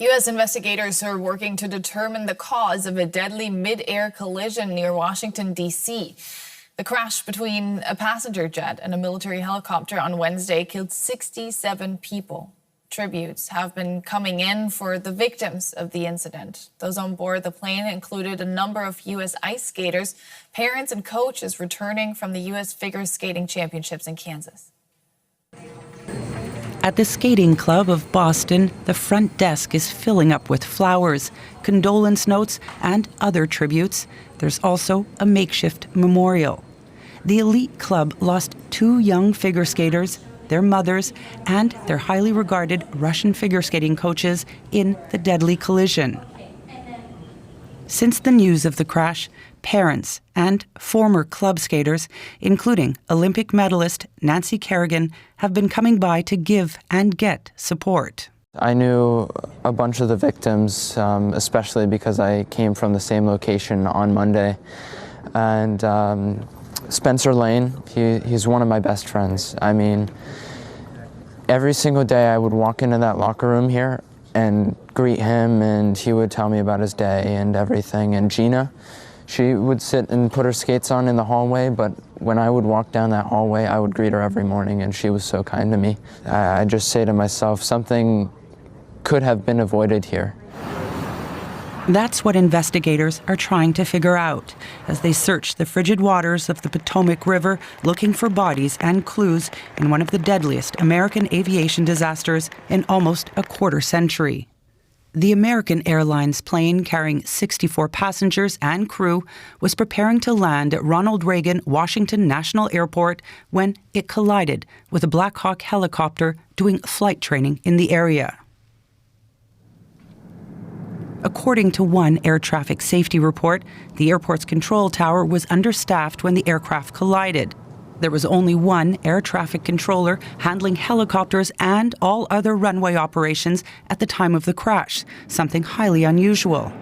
U.S. investigators are working to determine the cause of a deadly mid-air collision near Washington, D.C. The crash between a passenger jet and a military helicopter on Wednesday killed 67 people. Tributes have been coming in for the victims of the incident. Those on board the plane included a number of U.S. ice skaters, parents and coaches returning from the U.S. figure skating championships in Kansas. At the Skating Club of Boston, the front desk is filling up with flowers, condolence notes, and other tributes. There's also a makeshift memorial. The elite club lost 2 young figure skaters, their mothers, and their highly regarded Russian figure skating coaches in the deadly collision. Since the news of the crash, parents and former club skaters, including Olympic medalist Nancy Kerrigan, have been coming by to give and get support. I knew a bunch of the victims, especially because I came from the same location on Monday. And Spencer Lane, he's one of my best friends. I mean, every single day I would walk into that locker room here and greet him, and he would tell me about his day and everything. And Gina, she would sit and put her skates on in the hallway, but when I would walk down that hallway, I would greet her every morning, and she was so kind to me. I just say to myself, something could have been avoided here. That's what investigators are trying to figure out as they search the frigid waters of the Potomac River, looking for bodies and clues in one of the deadliest American aviation disasters in almost a quarter century. The American Airlines plane carrying 64 passengers and crew was preparing to land at Ronald Reagan Washington National Airport when it collided with a Black Hawk helicopter doing flight training in the area. According to one air traffic safety report, the airport's control tower was understaffed when the aircraft collided. There was only one air traffic controller handling helicopters and all other runway operations at the time of the crash, something highly unusual.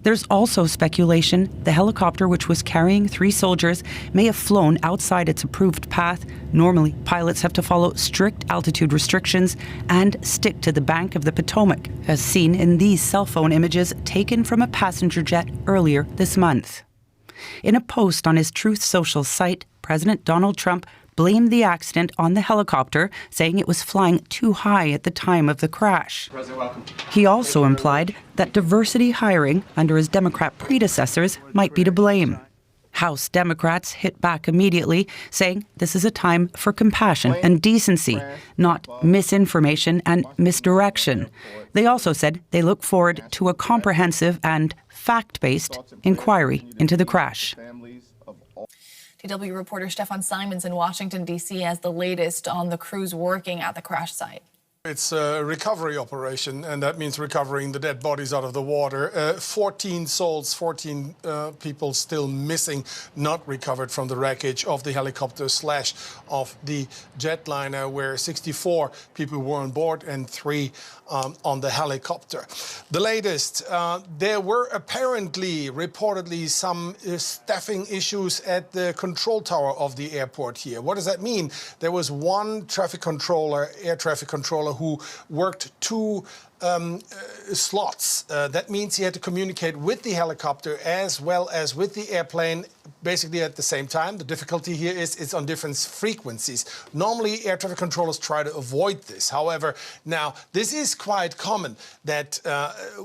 There's also speculation the helicopter, which was carrying 3 soldiers, may have flown outside its approved path. Normally, pilots have to follow strict altitude restrictions and stick to the bank of the Potomac, as seen in these cell phone images taken from a passenger jet earlier this month. In a post on his Truth Social site, President Donald Trump blamed the accident on the helicopter, saying it was flying too high at the time of the crash. President, welcome. He also implied that diversity hiring under his Democrat predecessors might be to blame. House Democrats hit back immediately, saying this is a time for compassion and decency, not misinformation and misdirection. They also said they look forward to a comprehensive and fact-based inquiry into the crash. DW reporter Stefan in Washington, D.C. has the latest on the crews working at the crash site. It's a recovery operation, and that means recovering the dead bodies out of the water. 14 souls, 14 people still missing, not recovered from the wreckage of the helicopter / of the jetliner, where 64 people were on board and 3 on the helicopter. The latest, there were reportedly some staffing issues at the control tower of the airport here. What does that mean? There was one air traffic controller, who worked 2 slots. That means he had to communicate with the helicopter as well as with the airplane, basically at the same time. The difficulty here is it's on different frequencies. Normally, air traffic controllers try to avoid this. However, now, this is quite common that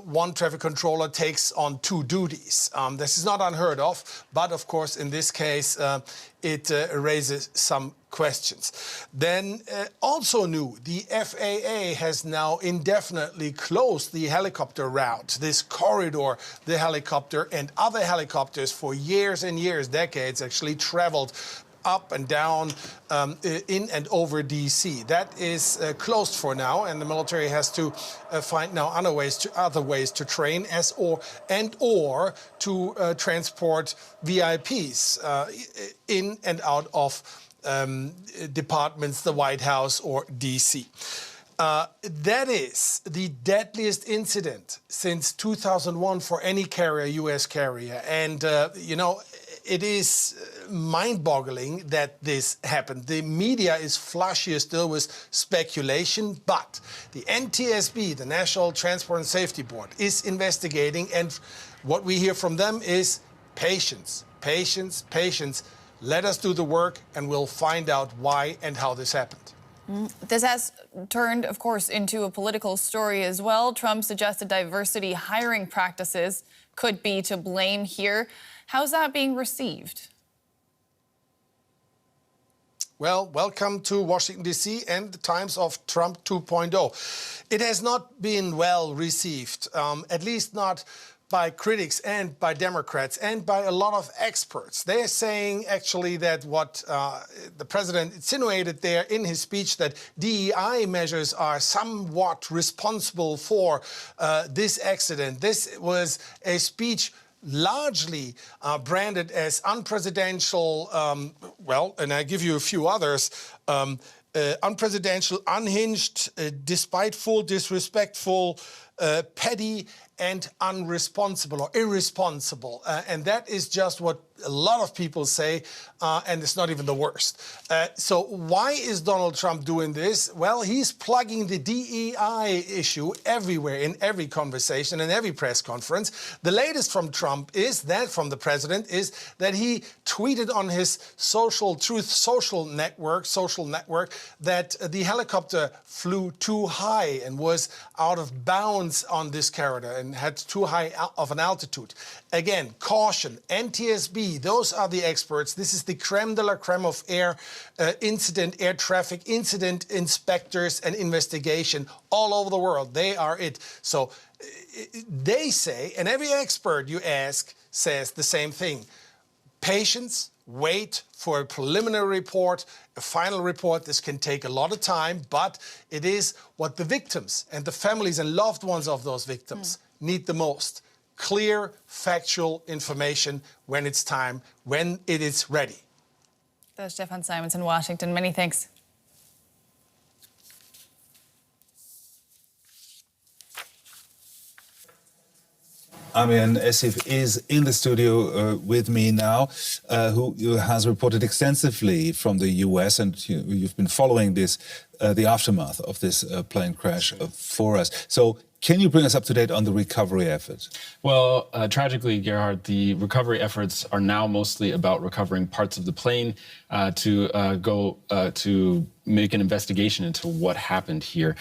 one traffic controller takes on 2 duties. This is not unheard of, but of course, in this case, it raises some questions. Then also new, the FAA has now indefinitely closed the helicopter route, this corridor. The helicopter and other helicopters for years and years, decades, actually traveled up and down in and over D.C. That is closed for now, and the military has to find now other ways to train or to transport VIPs in and out of departments, the White House or D.C. That is the deadliest incident since 2001 for any carrier, U.S. carrier. And, it is mind-boggling that this happened. The media is flush here still with speculation, but the NTSB, the National Transport and Safety Board, is investigating, and what we hear from them is patience, patience, patience. Let us do the work, and we'll find out why and how this happened. This has turned, of course, into a political story as well. Trump suggested diversity hiring practices could be to blame here. How's that being received? Well, welcome to Washington, D.C. and the times of Trump 2.0. It has not been well received, at least not by critics and by Democrats and by a lot of experts. They're saying actually that what the president insinuated there in his speech, that DEI measures are somewhat responsible for this accident. This was a speech largely branded as unpresidential, well, and I give you a few others, unpresidential, unhinged, despiteful, disrespectful, petty, and unresponsible or irresponsible. And that is just what a lot of people say, and it's not even the worst. So why is Donald Trump doing this? Well, he's plugging the DEI issue everywhere, in every conversation, in every press conference. The latest from Trump is that, from the president, is that he tweeted on his social network, that the helicopter flew too high and was out of bounds on this corridor and had too high of an altitude. Again, caution, NTSB, those are the experts. This is the creme de la creme of air traffic incident inspectors and investigation all over the world. They are it. So they say, and every expert you ask says the same thing. Patience, wait for a preliminary report, a final report. This can take a lot of time, but it is what the victims and the families and loved ones of those victims need the most. Clear, factual information when it's time, when it is ready. That's Stefan Simons in Washington. Many thanks. Amien, Essif is in the studio with me now, who has reported extensively from the US, and you've been following this, the aftermath of this plane crash for us. So can you bring us up to date on the recovery effort? Well, tragically, Gerhard, the recovery efforts are now mostly about recovering parts of the plane to make an investigation into what happened here,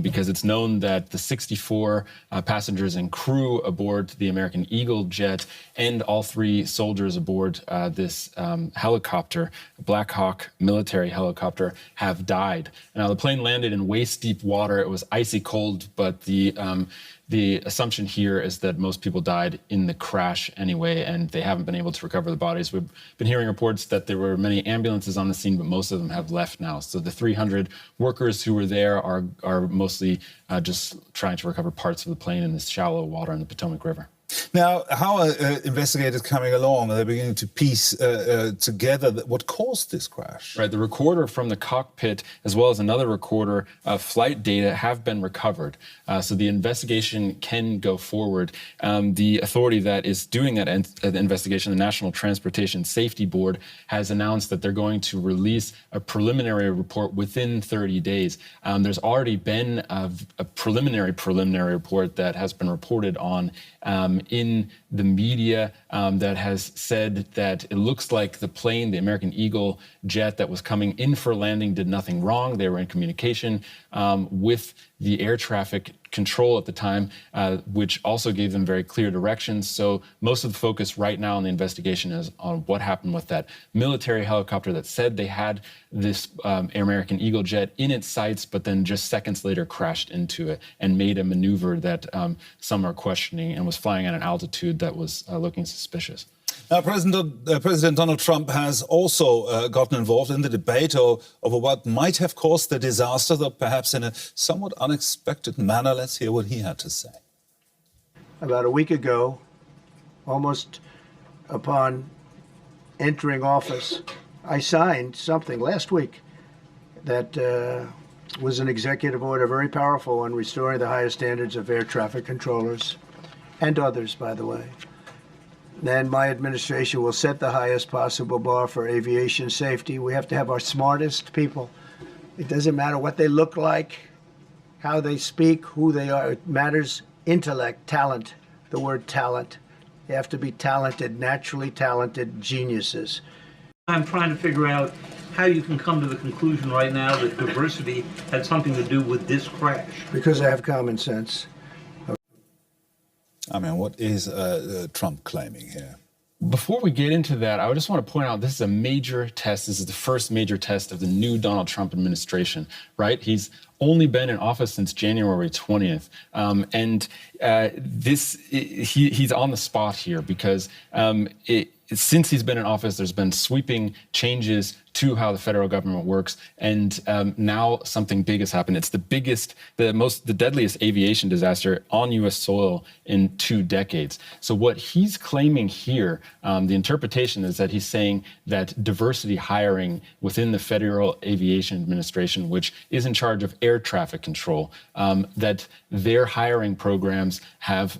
because it's known that the 64 passengers and crew aboard the American Eagle jet and all 3 soldiers aboard this helicopter, Black Hawk military helicopter, have died. Now, the plane landed in waist-deep water. It was icy cold, but the assumption here is that most people died in the crash anyway, and they haven't been able to recover the bodies. We've been hearing reports that there were many ambulances on the scene, but most of them have left now. So the 300 workers who were there are mostly just trying to recover parts of the plane in this shallow water in the Potomac River. Now, how are investigators coming along? Are they beginning to piece together what caused this crash? Right, the recorder from the cockpit, as well as another recorder of flight data, have been recovered. So the investigation can go forward. The authority that is doing that investigation, the National Transportation Safety Board, has announced that they're going to release a preliminary report within 30 days. There's already been a preliminary report that has been reported on in the media that has said that it looks like the plane, the American Eagle jet that was coming in for landing, did nothing wrong. They were in communication with the air traffic control at the time, which also gave them very clear directions. So most of the focus right now in the investigation is on what happened with that military helicopter that said they had this American Eagle jet in its sights, but then just seconds later crashed into it and made a maneuver that some are questioning and was flying at an altitude that was looking suspicious. Now, President Donald Trump has also gotten involved in the debate over what might have caused the disaster, though perhaps in a somewhat unexpected manner. Let's hear what he had to say. About a week ago, almost upon entering office, I signed something last week that was an executive order, very powerful, on restoring the highest standards of air traffic controllers and others, by the way, then my administration will set the highest possible bar for aviation safety. We have to have our smartest people. It doesn't matter what they look like, how they speak, who they are. It matters intellect, talent, the word talent. They have to be talented, naturally talented geniuses. I'm trying to figure out how you can come to the conclusion right now that diversity had something to do with this crash. Because I have common sense. I mean, what is Trump claiming here? Before we get into that, I just want to point out this is a major test. This is the first major test of the new Donald Trump administration, right? He's only been in office since January 20th. He's on the spot here because since he's been in office, there's been sweeping changes to how the federal government works, and now something big has happened. It's the deadliest aviation disaster on U.S. soil in 2 decades. So what he's claiming here, the interpretation is that he's saying that diversity hiring within the Federal Aviation Administration, which is in charge of air traffic control, that their hiring programs have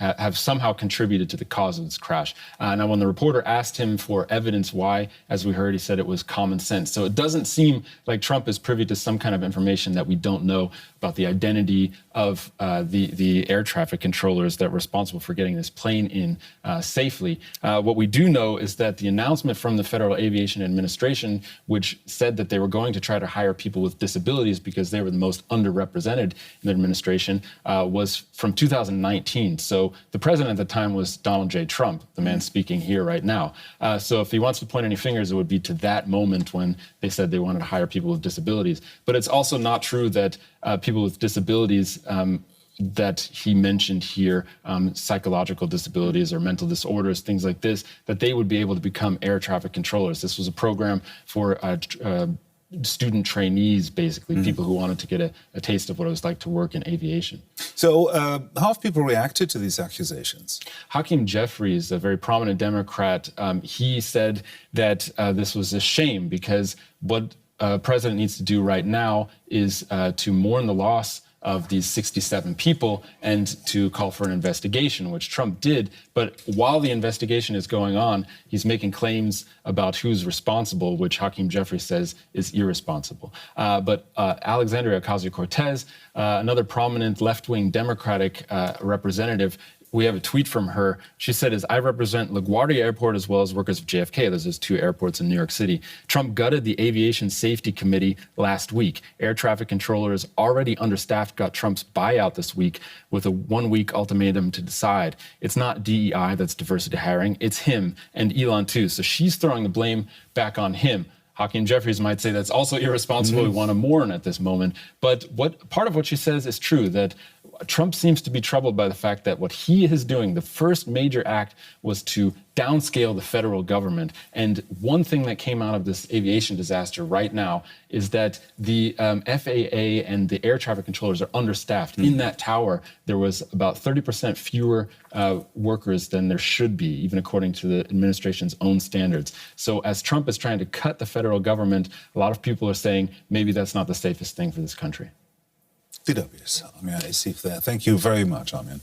have somehow contributed to the cause of this crash. Now, when the reporter asked him for evidence why, as we heard, he said it was common sense. So it doesn't seem like Trump is privy to some kind of information that we don't know about the identity of the air traffic controllers that were responsible for getting this plane in safely. What we do know is that the announcement from the Federal Aviation Administration, which said that they were going to try to hire people with disabilities because they were the most underrepresented in the administration, was from 2019. So the president at the time was Donald J. Trump, the man speaking here right now. So if he wants to point any fingers, it would be to that moment when they said they wanted to hire people with disabilities. But it's also not true that people with disabilities that he mentioned here, psychological disabilities or mental disorders, things like this, that they would be able to become air traffic controllers. This was a program for student trainees, basically, people who wanted to get a taste of what it was like to work in aviation. So how have people reacted to these accusations? Hakeem Jeffries, a very prominent Democrat, he said that this was a shame because what president needs to do right now is to mourn the loss of these 67 people and to call for an investigation, which Trump did. But while the investigation is going on, he's making claims about who's responsible, which Hakeem Jeffries says is irresponsible. But Alexandria Ocasio-Cortez, another prominent left-wing Democratic representative, we have a tweet from her. She said, I represent LaGuardia Airport as well as workers of JFK. Those 2 airports in New York City. Trump gutted the Aviation Safety Committee last week. Air traffic controllers, already understaffed, got Trump's buyout this week with a 1-week ultimatum to decide. It's not DEI that's diversity hiring. It's him and Elon, too. So she's throwing the blame back on him. Hakeem Jeffries might say that's also irresponsible. We want to mourn at this moment. But part of what she says is true, that Trump seems to be troubled by the fact that what he is doing, the first major act, was to downscale the federal government. And one thing that came out of this aviation disaster right now is that the FAA and the air traffic controllers are understaffed. In that tower, there was about 30% fewer workers than there should be, even according to the administration's own standards. So as Trump is trying to cut the federal government, a lot of people are saying maybe that's not the safest thing for this country. DW's Amien Essif there. Thank you very much, Amien.